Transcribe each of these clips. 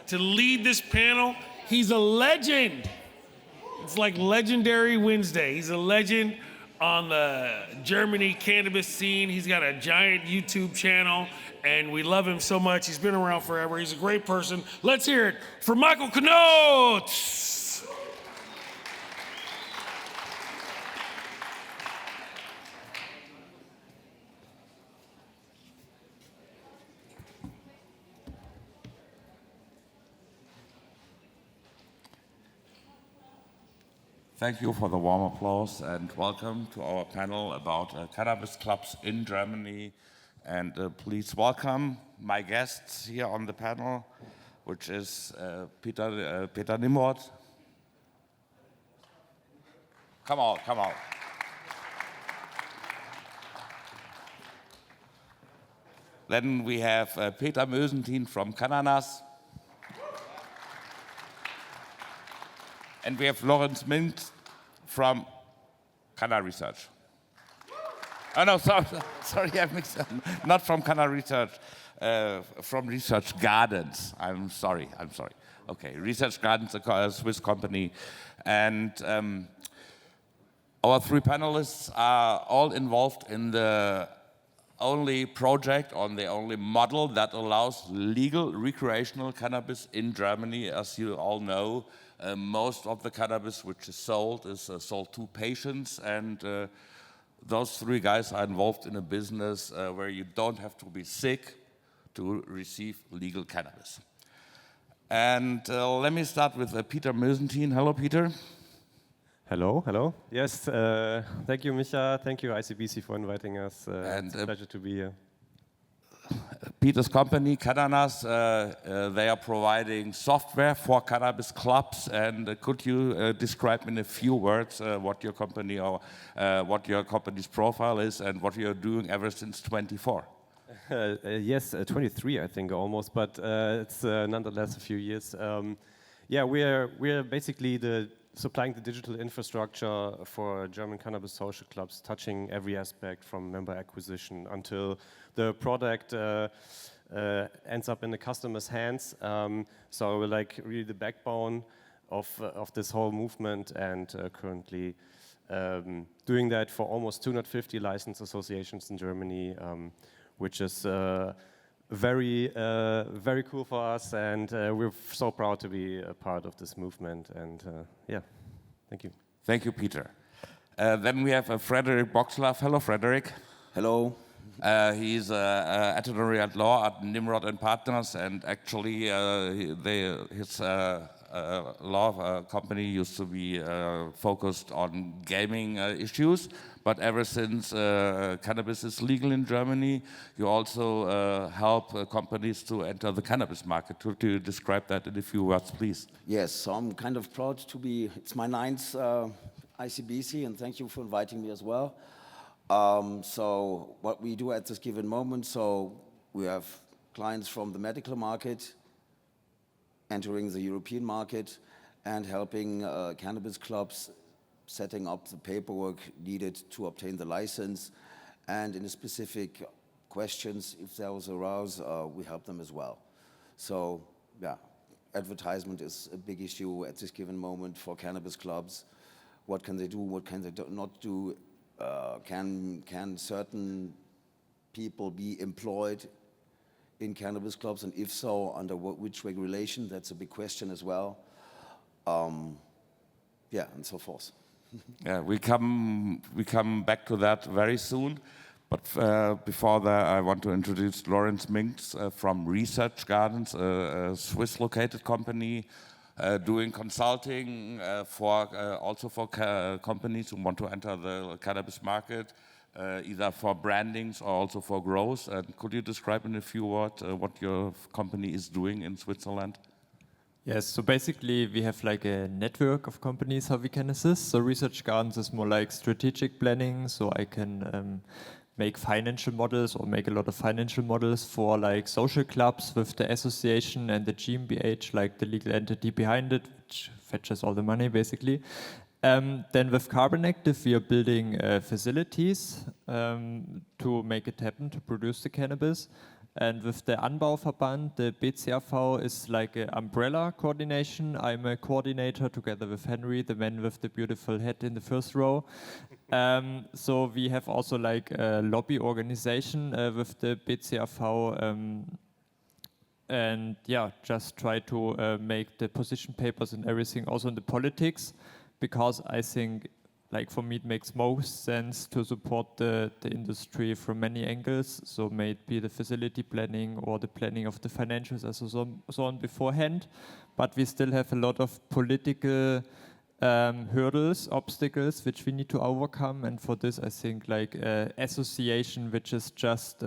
to lead this panel. He's a legend. It's like Legendary Wednesday. He's a legend on the Germany cannabis scene. He's got a giant YouTube channel, and we love him so much. He's been around forever. He's a great person. Let's hear it for Michael Knotz. Thank you for the warm applause and welcome to our panel about cannabis clubs in Germany. And please welcome my guests here on the panel, which is Peter Nimrod. Come on. Then we have Peter Mösentin from Cannabis. And we have Lorenz Mint from Canna Research. Oh no, sorry, I mixed up. Not from Canna Research, from Research Gardens. I'm sorry. Okay, Research Gardens, a Swiss company. And our three panelists are all involved in the only project, on the only model that allows legal recreational cannabis in Germany. As you all know, most of the cannabis which is sold to patients, and those three guys are involved in a business where you don't have to be sick to receive legal cannabis. And let me start with Peter Mösentin. Hello, Peter. Hello. Yes, thank you, Micha. Thank you, ICBC, for inviting us. It's a pleasure to be here. Peter's company, Cannabis, they are providing software for cannabis clubs. And could you describe in a few words what your company or what your company's profile is and what you're doing ever since 24? Yes, 23, I think, almost, but it's nonetheless a few years. We're basically supplying the digital infrastructure for German cannabis social clubs, touching every aspect from member acquisition until the product ends up in the customer's hands. So we're like really the backbone of this whole movement, and currently doing that for almost 250 licensed associations in Germany, which is very cool for us, and we're so proud to be a part of this movement. And thank you. Thank you, Peter. Then we have Frederick Boxlaff. Hello, Frederick. Hello. He's an attorney at law at Nimrod and Partners, and actually his law company used to be focused on gaming issues. But ever since cannabis is legal in Germany, you also help companies to enter the cannabis market. Could you describe that in a few words, please? Yes, so I'm kind of proud to be, it's my 9th ICBC, and thank you for inviting me as well. So what we do at this given moment, so we have clients from the medical market entering the European market and helping cannabis clubs setting up the paperwork needed to obtain the license, and in the specific questions, if there was aroused, we help them as well. So advertisement is a big issue at this given moment for cannabis clubs. What can they do? What can they not do? Can certain people be employed in cannabis clubs, and if so, under which regulation? That's a big question as well. And so forth. Yeah, we come back to that very soon. But before that, I want to introduce Lorenz Minks from Research Gardens, a Swiss-located company doing consulting also for companies who want to enter the cannabis market, either for brandings or also for growth. And could you describe in a few words what your company is doing in Switzerland? Yes, so basically we have like a network of companies how we can assist. So Research Gardens is more like strategic planning, so I can make financial models or make a lot of financial models for like social clubs with the association and the GmbH, like the legal entity behind it, which fetches all the money basically. Then with Carbon Active, we are building facilities to make it happen, to produce the cannabis. And with the Anbauverband, the BCAV is like an umbrella coordination. I'm a coordinator together with Henry, the man with the beautiful hat in the first row. So we have also like a lobby organization with the BCAV, and yeah, just try to make the position papers and everything also in the politics, because I think, like for me, it makes most sense to support the industry from many angles. So may it be the facility planning or the planning of the financials and so on beforehand. But we still have a lot of political hurdles, obstacles, which we need to overcome. And for this, I think like association, which is just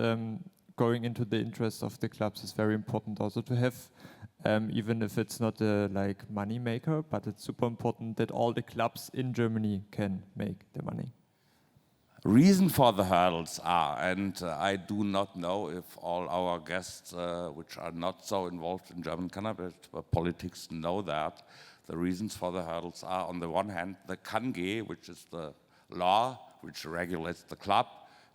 going into the interest of the clubs, is very important also to have. Even if it's not a like money maker, but it's super important that all the clubs in Germany can make the money. Reason for the hurdles are, and I do not know if all our guests, which are not so involved in German cannabis politics, know that. The reasons for the hurdles are, on the one hand, the KanG, which is the law which regulates the club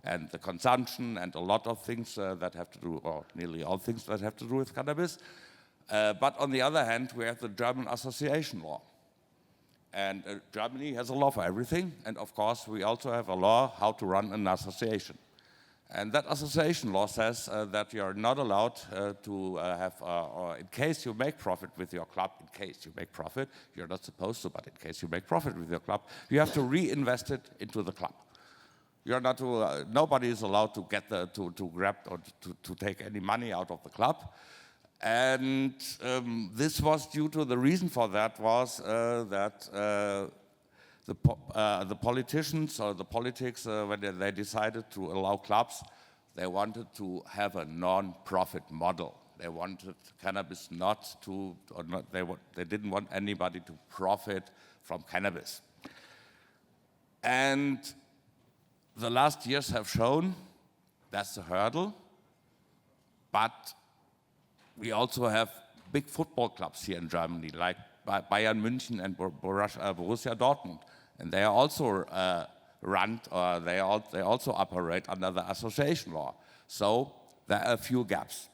and the consumption and a lot of things that have to do, or nearly all things that have to do with cannabis. But on the other hand, we have the German association law. And Germany has a law for everything. And of course, we also have a law how to run an association. And that association law says that you're not allowed to have, or in case you make profit with your club, in case you make profit, you're not supposed to, but in case you make profit with your club, you have to reinvest it into the club. You're not to, nobody is allowed to get to grab or to take any money out of the club. And this was due to the reason for that was that the politicians or the politics, when they decided to allow clubs, they wanted to have a non-profit model. They wanted cannabis not to, or not, they didn't want anybody to profit from cannabis. And the last years have shown that's a hurdle, but we also have big football clubs here in Germany, like Bayern München and Borussia Dortmund, and they are also run, or they also operate under the association law. So there are a few gaps,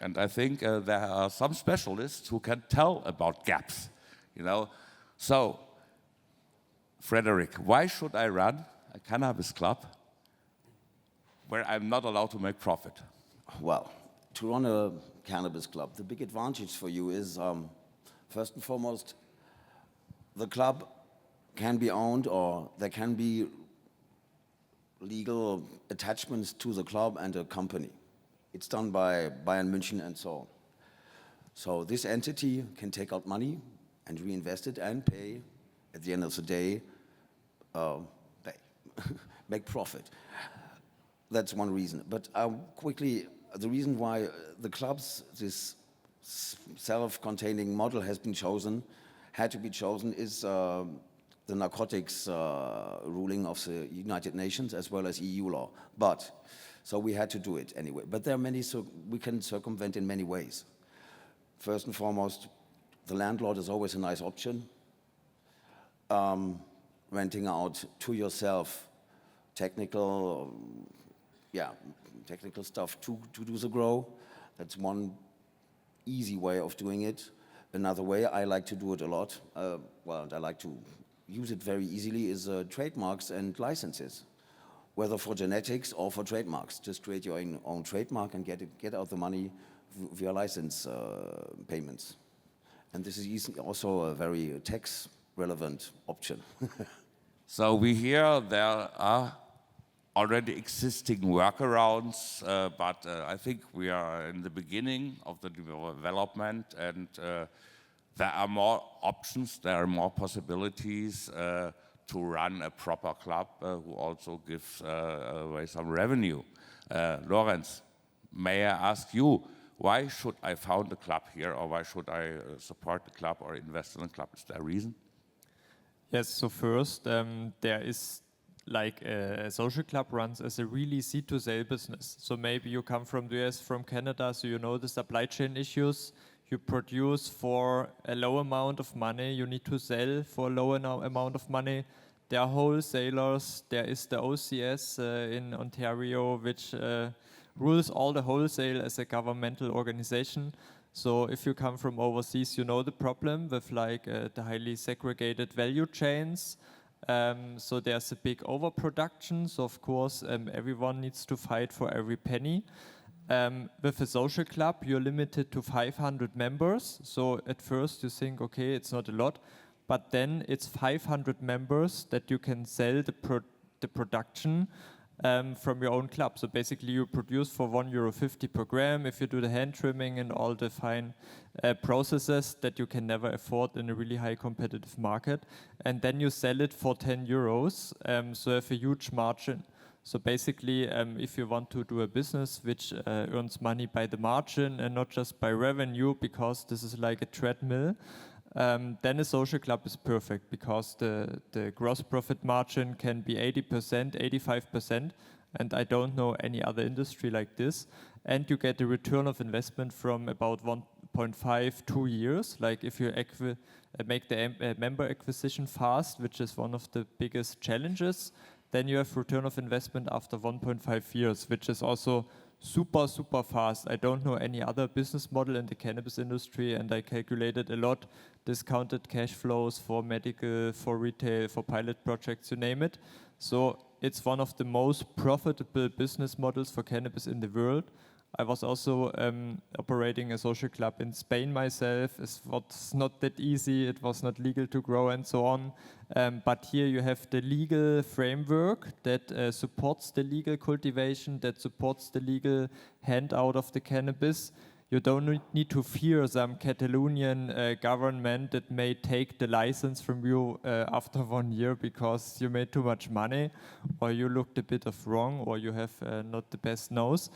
and I think there are some specialists who can tell about gaps, you know. So, Frederick, why should I run a cannabis club where I'm not allowed to make profit? Well, to run a cannabis club, the big advantage for you is, first and foremost, the club can be owned, or there can be legal attachments to the club and a company. It's done by Bayern München and so on. So this entity can take out money and reinvest it and pay, at the end of the day, make profit. That's one reason. But quickly, the reason why the clubs, this self-containing model had to be chosen, is the narcotics ruling of the United Nations as well as EU law. So we had to do it anyway. But there are many, so we can circumvent in many ways. First and foremost, the landlord is always a nice option. Renting out to yourself technical stuff to do the grow. That's one easy way of doing it. Another way, I like to do it a lot, and I like to use it very easily, is trademarks and licenses, whether for genetics or for trademarks. Just create your own trademark and get out the money via license payments. And this is also a very tax-relevant option. So we hear there are already existing workarounds, but I think we are in the beginning of the development, and there are more options, there are more possibilities to run a proper club who also gives away some revenue. Lorenz, may I ask you, why should I found a club here, or why should I support the club or invest in a club? Is there a reason? Yes, so first, there is like a social club runs as a really seed-to-sale business. So maybe you come from the US, from Canada, so you know the supply chain issues. You produce for a low amount of money, you need to sell for a low amount of money. There are wholesalers, there is the OCS in Ontario, which rules all the wholesale as a governmental organization. So if you come from overseas, you know the problem with like the highly segregated value chains. So there's a big overproduction. So of course, everyone needs to fight for every penny. With a social club, you're limited to 500 members. So at first you think, okay, it's not a lot, but then it's 500 members that you can sell the production from your own club. So basically you produce for €1.50 per gram if you do the hand trimming and all the fine processes that you can never afford in a really high competitive market. And then you sell it for €10, so you have a huge margin. So basically, if you want to do a business which earns money by the margin and not just by revenue, because this is like a treadmill, then a social club is perfect, because the gross profit margin can be 80%, 85%, and I don't know any other industry like this. And you get a return of investment from about 1.5, 2 years. Like if you make the member acquisition fast, which is one of the biggest challenges, then you have return of investment after 1.5 years, which is also super, super fast. I don't know any other business model in the cannabis industry, and I calculated a lot, discounted cash flows for medical, for retail, for pilot projects, you name it. So it's one of the most profitable business models for cannabis in the world. I was also operating a social club in Spain myself. It was not that easy. It was not legal to grow and so on. But here you have the legal framework that supports the legal cultivation, that supports the legal handout of the cannabis. You don't need to fear some Catalonian government that may take the license from you after 1 year because you made too much money, or you looked a bit of wrong, or you have not the best nose.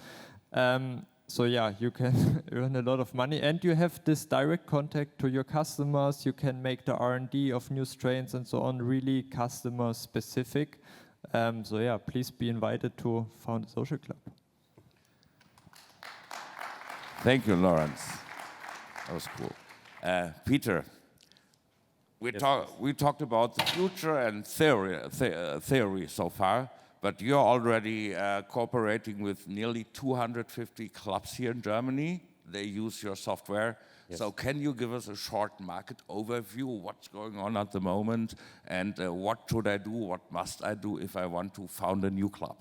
So yeah, you can earn a lot of money, and you have this direct contact to your customers. You can make the R&D of new strains and so on really customer specific. So yeah, please be invited to found a social club. Thank you, Lawrence. That was cool. Peter, we talked about the future and theory so far. But you're already cooperating with nearly 250 clubs here in Germany. They use your software. Yes. So can you give us a short market overview? What's going on at the moment? And what should I do? What must I do if I want to found a new club?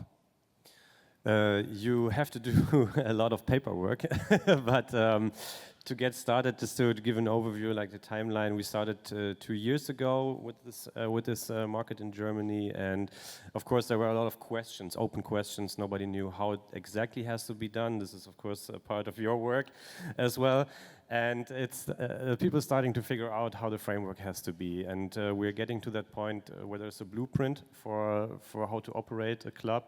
You have to do a lot of paperwork. But to get started, just to give an overview, like the timeline, we started 2 years ago with this market in Germany, and of course there were a lot of questions, open questions. Nobody knew how it exactly has to be done. This is of course a part of your work as well, and it's people starting to figure out how the framework has to be, and we're getting to that point where there's a blueprint for how to operate a club.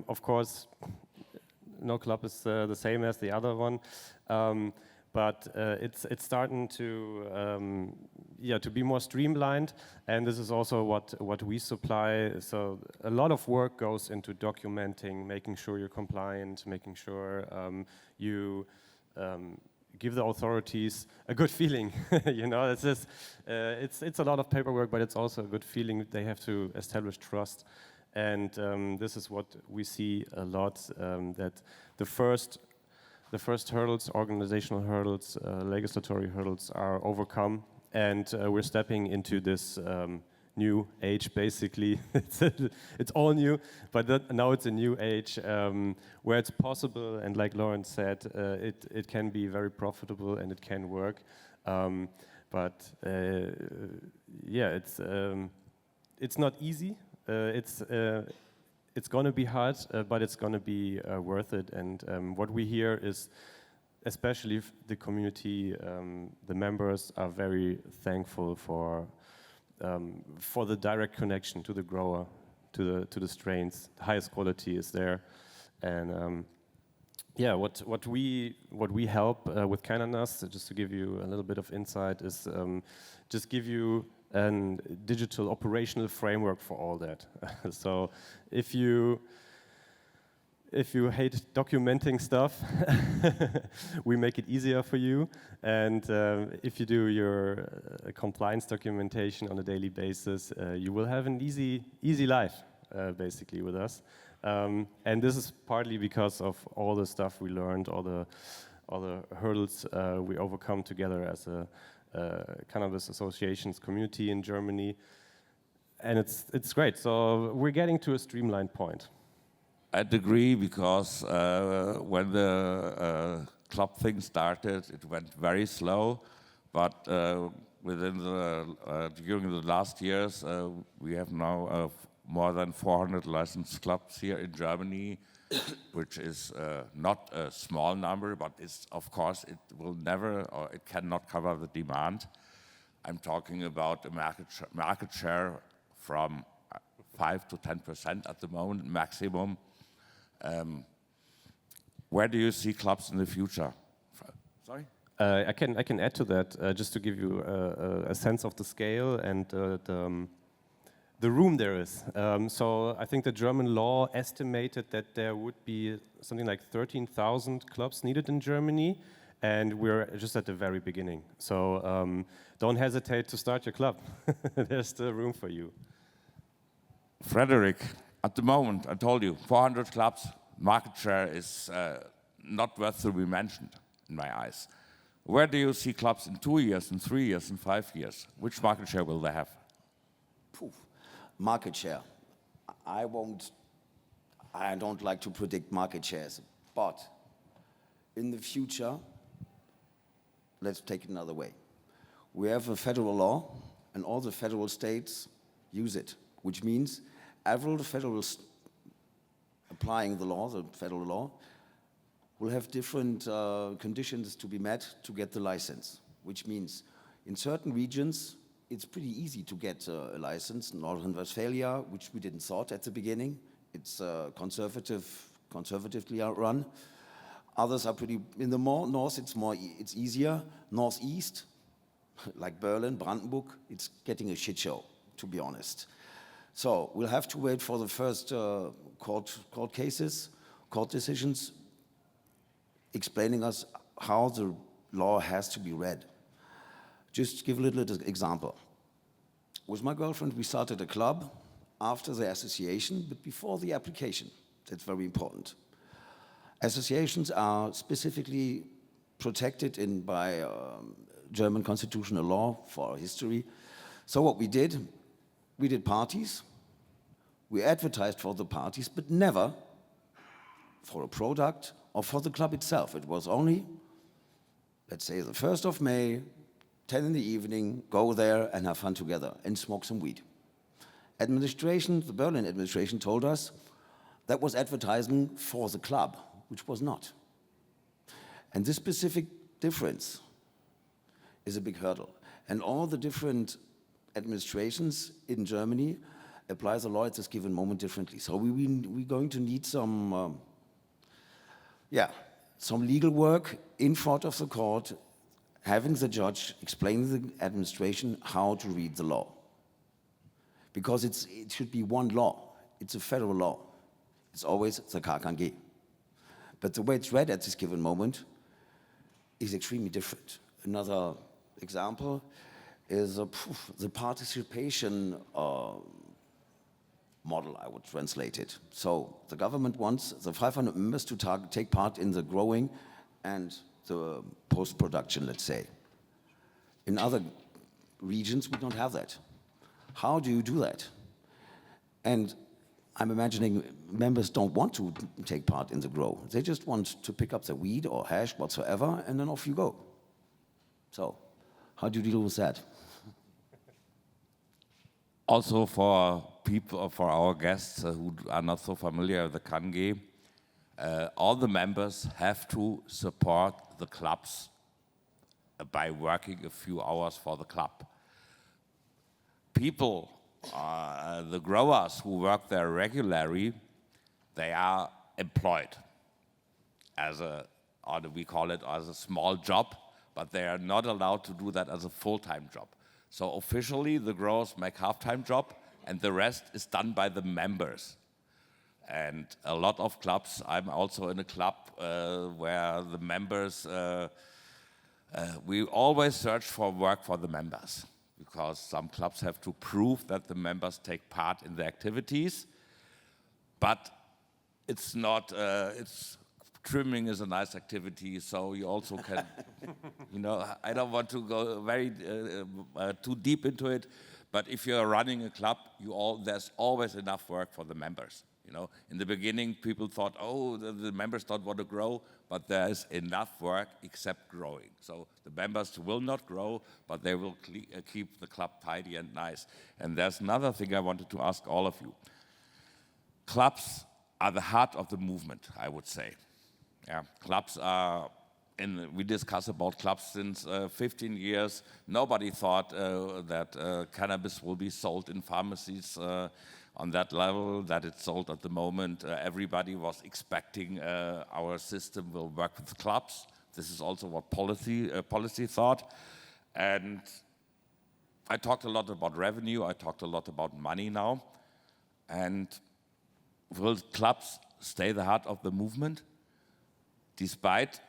Of course, no club is the same as the other one. But it's starting to be more streamlined, and this is also what we supply. So a lot of work goes into documenting, making sure you're compliant, making sure you give the authorities a good feeling. You know, it's a lot of paperwork, but it's also a good feeling. They have to establish trust, and this is what we see a lot. That the first hurdles, organizational hurdles, legislatory hurdles are overcome, and we're stepping into this new age, basically. It's all new, but now it's a new age where it's possible, and like Lawrence said, it can be very profitable and it can work. But yeah, it's not easy. It's going to be hard, but it's going to be worth it. And what we hear is, especially the community, the members are very thankful for the direct connection to the grower, to the strains. The highest quality is there, and yeah, what we help with Cannabis, just to give you a little bit of insight, is just give you a digital operational framework for all that. So if you hate documenting stuff, we make it easier for you. And if you do your compliance documentation on a daily basis, you will have an easy life, basically, with us. And this is partly because of all the stuff we learned, all the hurdles we overcome together as a cannabis associations community in Germany. And it's great. So we're getting to a streamlined point. I'd agree because when the club thing started, it went very slow, but during the last years, we have now more than 400 licensed clubs here in Germany, which is not a small number, but of course it will never or it cannot cover the demand. I'm talking about a market share from 5 to 10% at the moment, maximum. Where do you see clubs in the future? Sorry? I can add to that just to give you a sense of the scale and the room there is. So I think the German law estimated that there would be something like 13,000 clubs needed in Germany, and we're just at the very beginning. So don't hesitate to start your club. There's still room for you. Frederick, at the moment, I told you, 400 clubs, market share is not worth to be mentioned in my eyes. Where do you see clubs in 2 years, in 3 years, in 5 years? Which market share will they have? Market share. I don't like to predict market shares, but in the future, let's take it another way. We have a federal law, and all the federal states use it, which means every federal applying the law, the federal law, will have different conditions to be met to get the license, which means in certain regions, it's pretty easy to get a license. Northern Westphalia, which we didn't thought at the beginning, it's conservatively run. Others are pretty, in the north, it's easier. Northeast, like Berlin, Brandenburg, it's getting a shit show, to be honest. So we'll have to wait for the first court decisions, explaining us how the law has to be read. Just to give a little example. With my girlfriend, we started a club after the association, but before the application. That's very important. Associations are specifically protected by German constitutional law for our history. So what we did parties. We advertised for the parties, but never for a product or for the club itself. It was only, let's say, the 1st of May, 10 in the evening, go there and have fun together and smoke some weed. Administration, the Berlin administration told us that was advertising for the club, which was not. And this specific difference is a big hurdle. And all the different administrations in Germany apply the law at this given moment differently. So we're going to need some legal work in front of the court, having the judge explain to the administration how to read the law. Because it should be one law. It's a federal law. It's always the KKG. But the way it's read at this given moment is extremely different. Another example is the participation model, I would translate it. So the government wants the 500 members to take part in the growing and the post-production, let's say. In other regions, we don't have that. How do you do that? And I'm imagining members don't want to take part in the grow. They just want to pick up the weed or hash, whatsoever, and then off you go. So how do you deal with that? Also for people, for our guests who are not so familiar with the KKG, all the members have to support the clubs by working a few hours for the club. People, the growers who work there regularly, they are employed as we call it as a small job, but they are not allowed to do that as a full-time job. So officially, the growers make half-time job, and the rest is done by the members. And a lot of clubs, I'm also in a club where the members, we always search for work for the members, because some clubs have to prove that the members take part in the activities. But it's not, trimming is a nice activity, so you also can, I don't want to go very too deep into it, but if you're running a club, there's always enough work for the members. In the beginning, people thought, oh, the members don't want to grow, but there's enough work except growing. So the members will not grow, but they will keep the club tidy and nice. And there's another thing I wanted to ask all of you. Clubs are the heart of the movement, I would say. Yeah, clubs are, we discuss about clubs since 15 years. Nobody thought that cannabis will be sold in pharmacies on that level that it's sold at the moment. Everybody was expecting our system will work with clubs. This is also what policy thought. And I talked a lot about revenue. I talked a lot about money now. And will clubs stay the heart of the movement, despite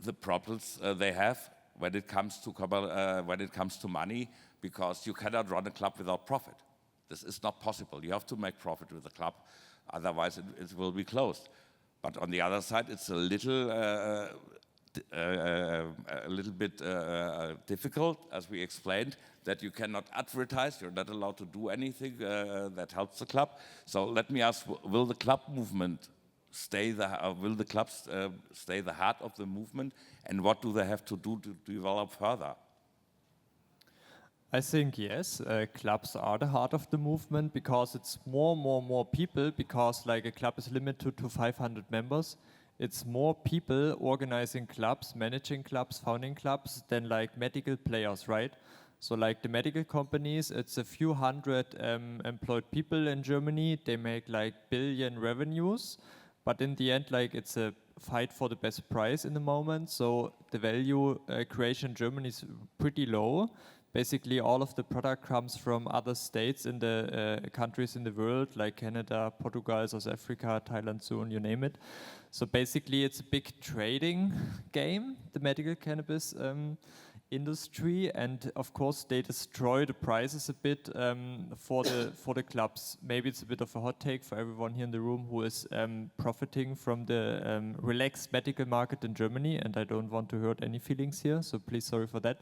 the problems they have when it comes to money? Because you cannot run a club without profit. This is not possible. You have to make profit with the club, otherwise it will be closed. But on the other side, it's a little bit difficult, as we explained, that you cannot advertise. You're not allowed to do anything that helps the club. So let me ask: will the club movement will the clubs stay the heart of the movement, and what do they have to do to develop further? I think yes, clubs are the heart of the movement because it's more people, because like a club is limited to 500 members. It's more people organizing clubs, managing clubs, founding clubs than like medical players, right? So like the medical companies, it's a few hundred employed people in Germany. They make like billion revenues, but in the end, like it's a fight for the best price in the moment. So the value creation in Germany is pretty low. Basically, all of the product comes from other states in the countries in the world, like Canada, Portugal, South Africa, Thailand, soon, you name it. So basically, it's a big trading game, the medical cannabis industry, and of course, they destroy the prices a bit for the clubs. Maybe it's a bit of a hot take for everyone here in the room who is profiting from the relaxed medical market in Germany, and I don't want to hurt any feelings here, so please sorry for that.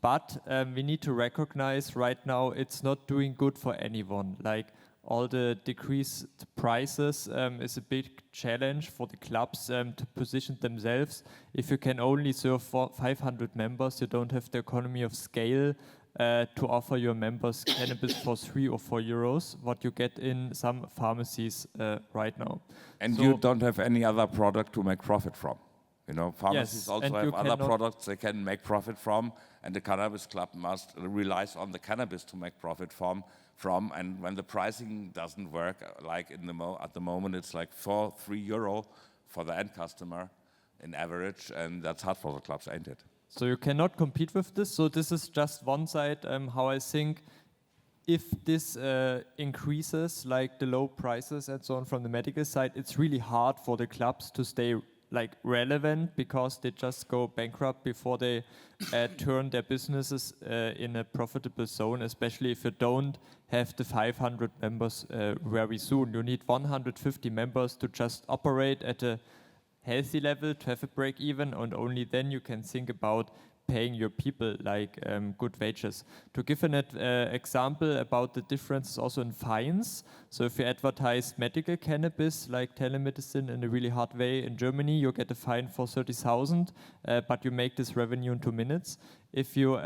But we need to recognize right now it's not doing good for anyone. Like all the decreased prices is a big challenge for the clubs to position themselves. If you can only serve 500 members, you don't have the economy of scale to offer your members cannabis for 3 or 4 euros, what you get in some pharmacies right now. And so you don't have any other product to make profit from. Pharmacies yes, also have other products they can make profit from, and the cannabis club must relies on the cannabis to make profit from. And when the pricing doesn't work, like at the moment, it's like 3 euro for the end customer in average, and that's hard for the clubs, ain't it? So you cannot compete with this. So this is just one side how I think if this increases, like the low prices and so on from the medical side, it's really hard for the clubs to stay like relevant, because they just go bankrupt before they turn their businesses in a profitable zone, especially if you don't have the 500 members very soon. You need 150 members to just operate at a healthy level, to have a break even, and only then you can think about paying your people like good wages. To give an example about the differences also in fines. So if you advertise medical cannabis like telemedicine in a really hard way in Germany, you get a fine for 30,000, but you make this revenue in 2 minutes. If you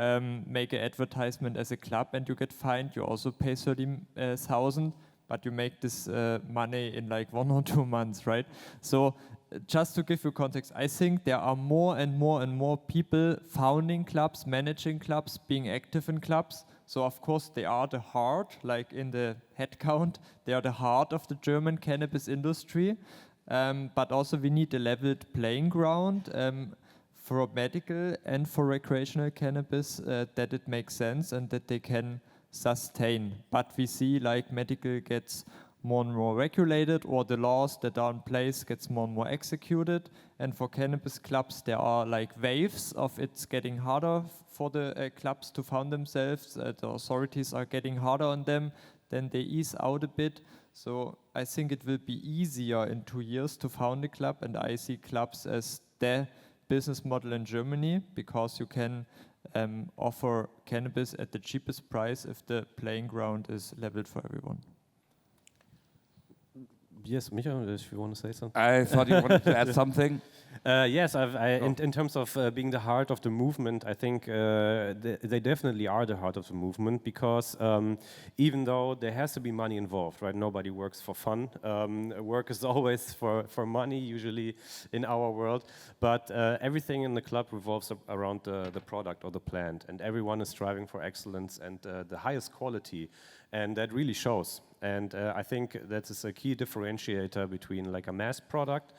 make an advertisement as a club and you get fined, you also pay 30,000, but you make this money in like 1 or 2 months, right? So just to give you context, I think there are more and more people founding clubs, managing clubs, being active in clubs. So of course they are the heart, like in the head count, they are the heart of the German cannabis industry. But also we need a leveled playing ground for medical and for recreational cannabis, that it makes sense and that they can sustain. But we see like medical gets more and more regulated, or the laws that are in place gets more and more executed. And for cannabis clubs, there are like waves of it's getting harder for the clubs to found themselves. The authorities are getting harder on them. then they ease out a bit. So I think it will be easier in 2 years to found a club, and I see clubs as the business model in Germany, because you can offer cannabis at the cheapest price if the playing ground is leveled for everyone. Yes, Michael, if you want to say something. I thought you wanted to add something. Yes, in terms of being the heart of the movement, I think they definitely are the heart of the movement, because even though there has to be money involved, right? Nobody works for fun. Work is always for money, usually in our world. But everything in the club revolves around the product or the plant, and everyone is striving for excellence and the highest quality, and that really shows. And I think that is a key differentiator between like a mass product,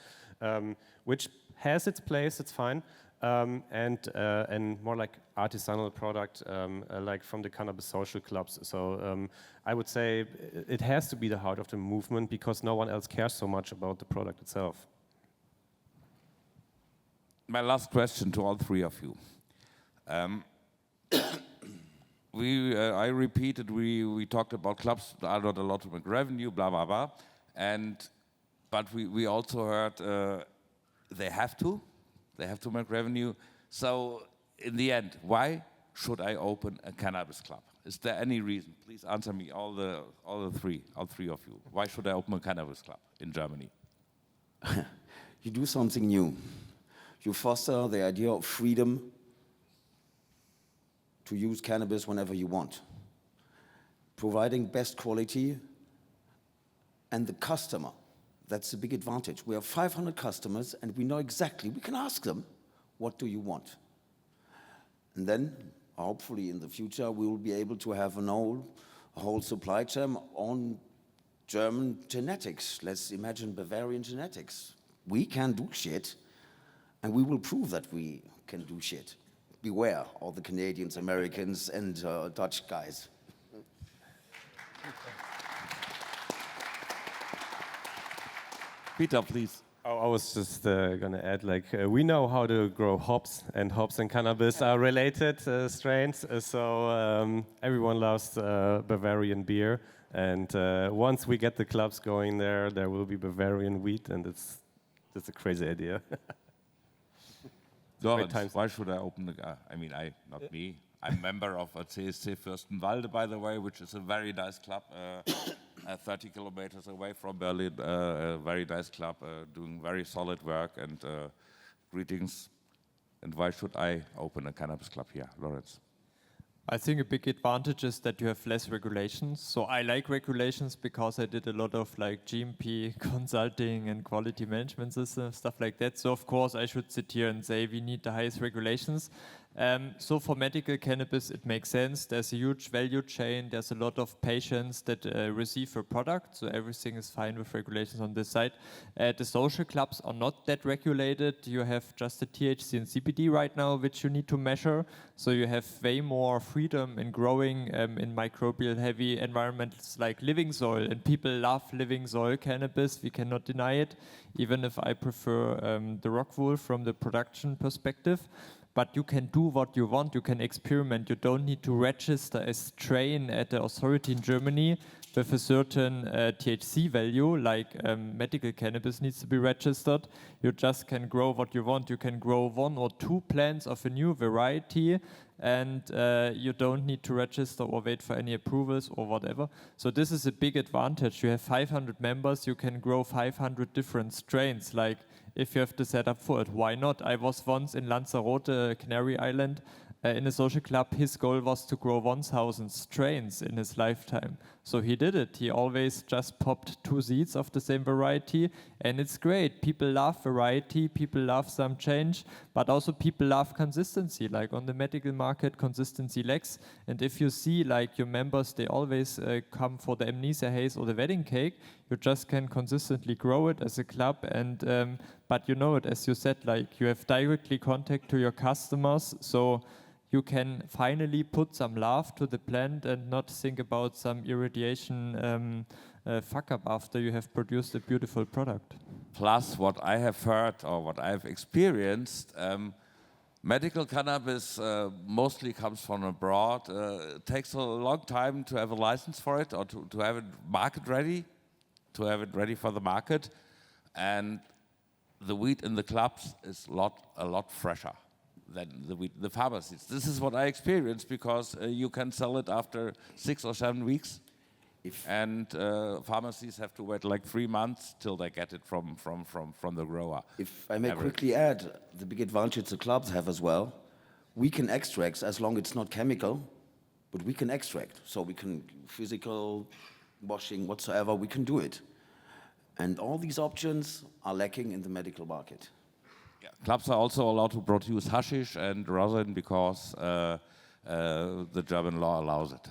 which has its place, it's fine, and more like artisanal product, like from the cannabis social clubs. So I would say it has to be the heart of the movement, because no one else cares so much about the product itself. My last question to all three of you. I repeated, we talked about clubs that are not allowed to make revenue, blah, blah, blah. But we also heard they have to make revenue. So in the end, why should I open a cannabis club? Is there any reason? Please answer me, all three of you. Why should I open a cannabis club in Germany? You do something new. You foster the idea of freedom to use cannabis whenever you want, providing best quality, and the customer. That's the big advantage. We have 500 customers, and we know exactly, we can ask them, what do you want? And then, hopefully in the future, we will be able to have a whole supply chain on German genetics. Let's imagine Bavarian genetics. We can do shit, and we will prove that we can do shit. Beware, all the Canadians, Americans, and Dutch guys. Peter, please. Oh, I was just going to add, like, we know how to grow hops and cannabis are related strains. So everyone loves Bavarian beer. And once we get the clubs going there will be Bavarian wheat, and it's a crazy idea. Lorenz, why should I open not me. I'm a member of CSC Fürstenwalde, by the way, which is a very nice club, 30 kilometers away from Berlin. A very nice club, doing very solid work, and greetings. And why should I open a cannabis club here, Lorenz? I think a big advantage is that you have less regulations. So I like regulations because I did a lot of like GMP consulting and quality management systems, stuff like that. So of course I should sit here and say we need the highest regulations. So for medical cannabis, it makes sense. There's a huge value chain. There's a lot of patients that receive a product. So everything is fine with regulations on this side. The social clubs are not that regulated. You have just the THC and CBD right now, which you need to measure. So you have way more freedom in growing in microbial heavy environments like living soil. And people love living soil cannabis. We cannot deny it, even if I prefer the rock wool from the production perspective. But you can do what you want, you can experiment. You don't need to register a strain at the authority in Germany with a certain THC value, like medical cannabis needs to be registered. You just can grow what you want. You can grow 1 or 2 plants of a new variety, and you don't need to register or wait for any approvals or whatever. So this is a big advantage. You have 500 members, you can grow 500 different strains. Like, if you have the setup for it, why not? I was once in Lanzarote, Canary Island, in a social club. His goal was to grow 1,000 strains in his lifetime. So he did it. He always just popped 2 seeds of the same variety, and it's great. People love variety, people love some change, but also people love consistency. Like on the medical market, consistency lacks. And if you see like your members, they always come for the amnesia haze or the wedding cake, you just can consistently grow it as a club. And but you know it, as you said, like you have directly contact to your customers, so you can finally put some love to the plant and not think about some irradiation fuck up after you have produced a beautiful product. Plus, what I have heard or what I have experienced, Medical cannabis mostly comes from abroad. It takes a long time to have a license for it or to have it market ready, to have it ready for the market. And the weed in the clubs is a lot fresher than the weed in the pharmacies. This is what I experienced because you can sell it after 6 or 7 weeks. And pharmacies have to wait like 3 months till they get it from the grower. If I may quickly add, the big advantage the clubs have as well, we can extract as long as it's not chemical, but we can extract. So we can physical washing, whatsoever, we can do it. And all these options are lacking in the medical market. Yeah. Clubs are also allowed to produce hashish and rosin because the German law allows it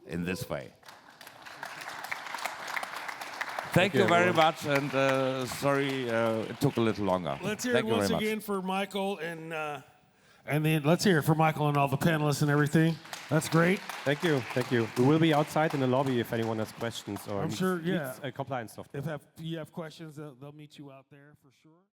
in this way. Thank you very much, and sorry it took a little longer. Let's hear Thank it you once very much. again for Michael and then let's hear it for Michael and all the panelists and everything. That's great. Thank you, thank you. We will be outside in the lobby if anyone has questions or I'm sure, yeah. needs, compliance software. If you have questions, they'll meet you out there for sure.